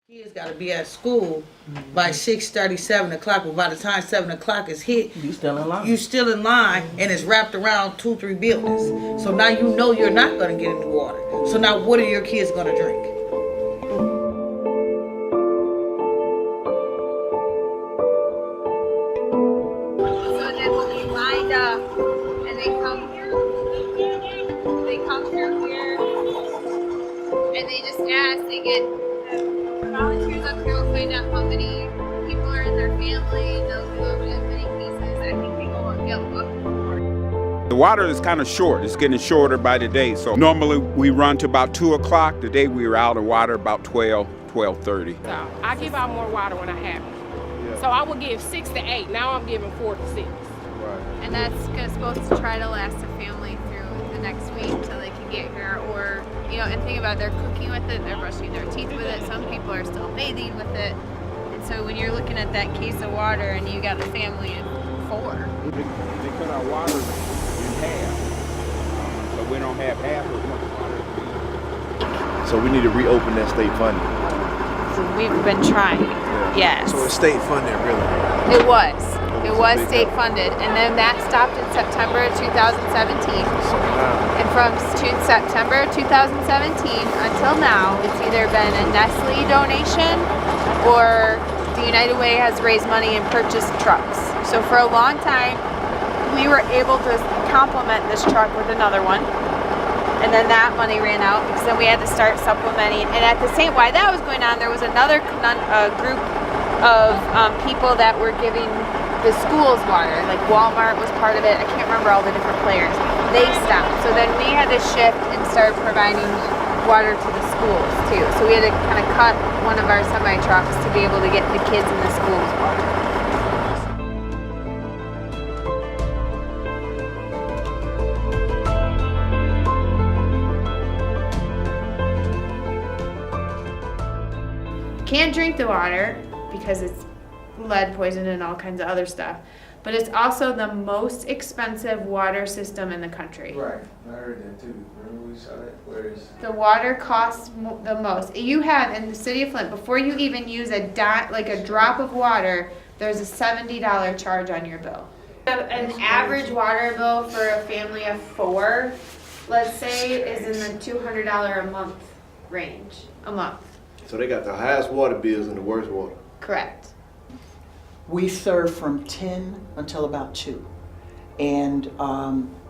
Kids got to be at school by 6:30, 7 o'clock, but by the time 7 o'clock is hit, You still in line. you still in line, and it's wrapped around 2-3 buildings. So now you know you're not going to get any water. So now what are your kids going to drink? So then when we lined up and they come through here and they just ask, they get the volunteers up here will find out how many people are in their family, they'll do it in many cases. I think they go and get up. The water is kind of short. It's getting shorter by the day. So normally we run to about 2 o'clock. Today we were out of water about 12:30. So I give out more water when I have it. Yeah. So I would give 6 to 8. Now I'm giving 4 to 6. Right. And that's supposed to try to last the family through the next week until they can get here. Or, and think about it, they're cooking with it, they're brushing their teeth with it. Some people are still bathing with it. And so when you're looking at that case of water and you got the family of 4. They cut our water in half. So we don't have half as much water as we need. So we need to reopen that state funding. So we've been trying. Yes. So it's state funded, really? It was. It was state funded, and then that stopped in September of 2017. And from September 2017 until now, it's either been a Nestle donation or the United Way has raised money and purchased trucks. So for a long time, we were able to complement this truck with another one. And then that money ran out because then we had to start supplementing. And at the same, while that was going on, there was another group of people that were giving the schools water. Like Walmart was part of it. I can't remember all the different players. They stopped. So then we had to shift and start providing water to the schools too. So we had to kind of cut one of our semi trucks to be able to get the kids in the schools water. Can't drink the water because it's lead poison and all kinds of other stuff, but it's also the most expensive water system in the country. Right, I heard that too. Remember we saw that? Where is The water costs the most. You have in the city of Flint, before you even use a drop of water, there's a $70 charge on your bill. An average water bill for a family of 4, let's say, is in the $200 a month range a month. So they got the highest water bills and the worst water. Correct. We serve from 10 until about 2. And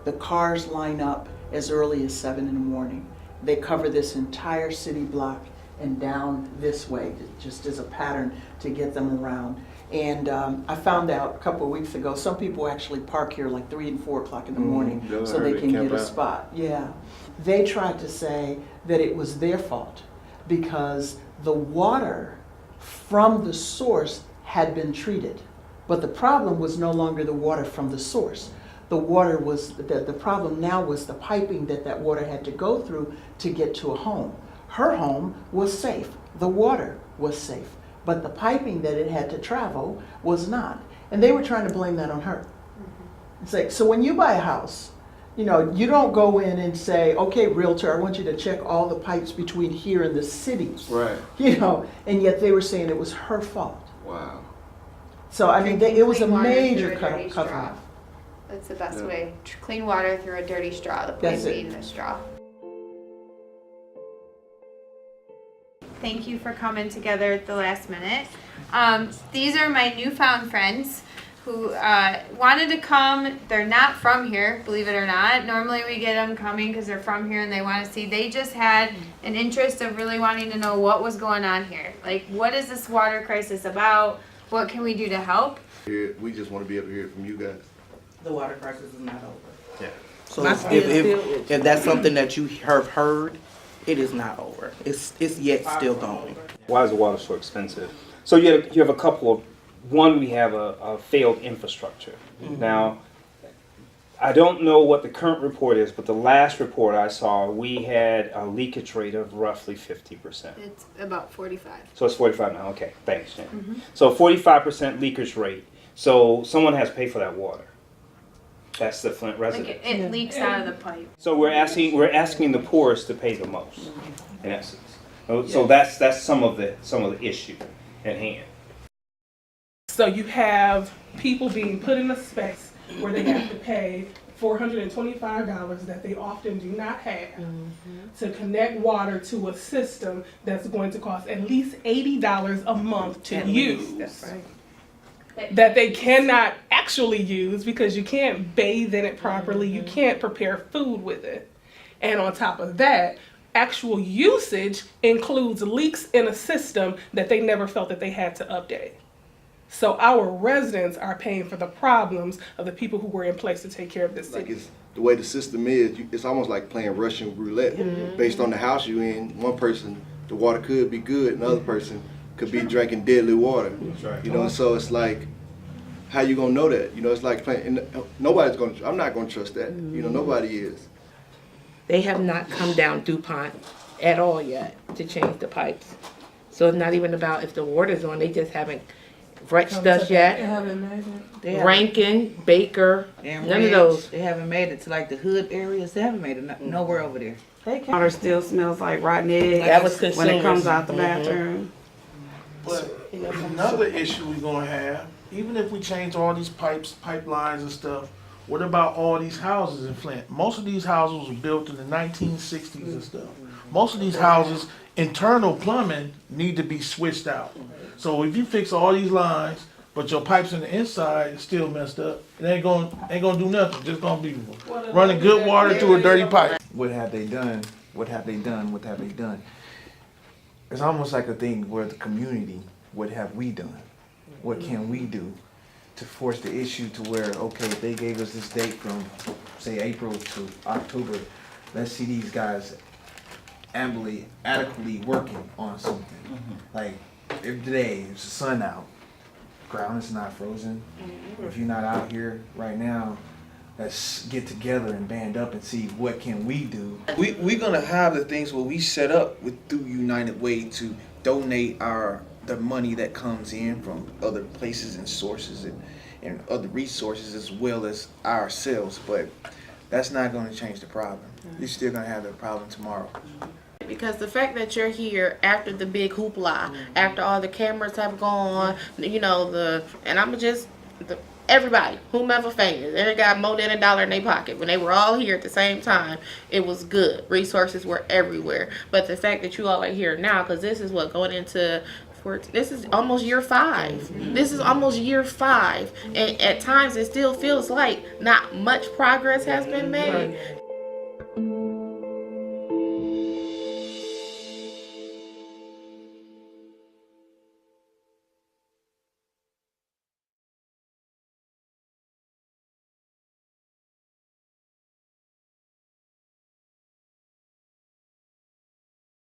the cars line up as early as 7 in the morning. They cover this entire city block and down this way, just as a pattern to get them around. And I found out a couple of weeks ago, some people actually park here like 3 and 4 o'clock in the morning so they can get a spot. Yeah. They tried to say that it was their fault because the water from the source had been treated. But the problem was no longer the water from the source. The water was, the problem now was the piping that water had to go through to get to a home. Her home was safe. The water was safe. But the piping that it had to travel was not. And they were trying to blame that on her. It's like, so when you buy a house, you don't go in and say, okay, realtor, I want you to check all the pipes between here and the city. Right. And yet they were saying it was her fault. Wow. So, I mean, it was a Clean water major through a dirty cover straw. up. That's the best way. Clean water through a dirty straw, the point being the straw. Thank you for coming together at the last minute. These are my newfound friends who wanted to come. They're not from here, believe it or not. Normally we get them coming because they're from here and they want to see. They just had an interest of really wanting to know what was going on here. Like, what is this water crisis about? What can we do to help? We just want to be able to hear it from you guys. The water crisis is not over. Yeah. So if that's something that you have heard, it is not over. It's yet still going. Why is the water so expensive? So you have a couple of, one, we have a failed infrastructure. Mm-hmm. Now, I don't know what the current report is, but the last report I saw, we had a leakage rate of roughly 50%. It's about 45. So it's 45 now, okay, thanks, Jen. Mm-hmm. So 45% leakage rate. So someone has to pay for that water. That's the Flint resident. Like it leaks out of the pipe. So we're asking the poorest to pay the most, in essence. So that's some of the issue at hand. So you have people being put in a space where they have to pay $425 that they often do not have to connect water to a system that's going to cost at least $80 a month to use. That's right. That they cannot actually use because you can't bathe in it properly, you can't prepare food with it. And on top of that, actual usage includes leaks in a system that they never felt that they had to update. So our residents are paying for the problems of the people who were in place to take care of this Like city. it's the way the system is, it's almost like playing Russian roulette. Based on the house you're in, one person, the water could be good, another person could be drinking deadly water. That's right. You know, so it's like, how you gonna know that? You know, it's like playing, and nobody's gonna, I'm not gonna trust that. You know, nobody is. They have not come down DuPont at all yet to change the pipes. So it's not even about if the water's on, they just haven't retched us yet. Rankin, Baker, And none of Ridge, those. They haven't made it to like the hood areas. They haven't made it nowhere over there. Water still smells like rotten eggs That was when it consumers. comes out the bathroom. But another issue we're gonna have, even if we change all these pipelines and stuff, what about all these houses in Flint? Most of these houses were built in the 1960s and stuff. Most of these houses, internal plumbing need to be switched out. So if you fix all these lines, but your pipes in the inside is still messed up, it ain't gonna do nothing. Just gonna be running good water through a dirty pipe. What have they done? What have they done? What have they done? It's almost like a thing where the community, what have we done? What can we do to force the issue to where, okay, if they gave us this date from, say, April to October, let's see these guys adequately working on something. Like, if today it's the sun out, ground is not frozen. If you're not out here right now, let's get together and band up and see what can we do. We're gonna have the things where we set up through United Way to donate the money that comes in from other places and sources and other resources as well as ourselves, but that's not gonna change the problem. You're still gonna have the problem tomorrow. Because the fact that you're here after the big hoopla, after all the cameras have gone, you know, everybody, whomever famous, they got more than $1 in their pocket. When they were all here at the same time, it was good. Resources were everywhere. But the fact that you all are here now, because this is going into, this is almost year 5. This is almost year 5. And at times it still feels like not much progress has been made.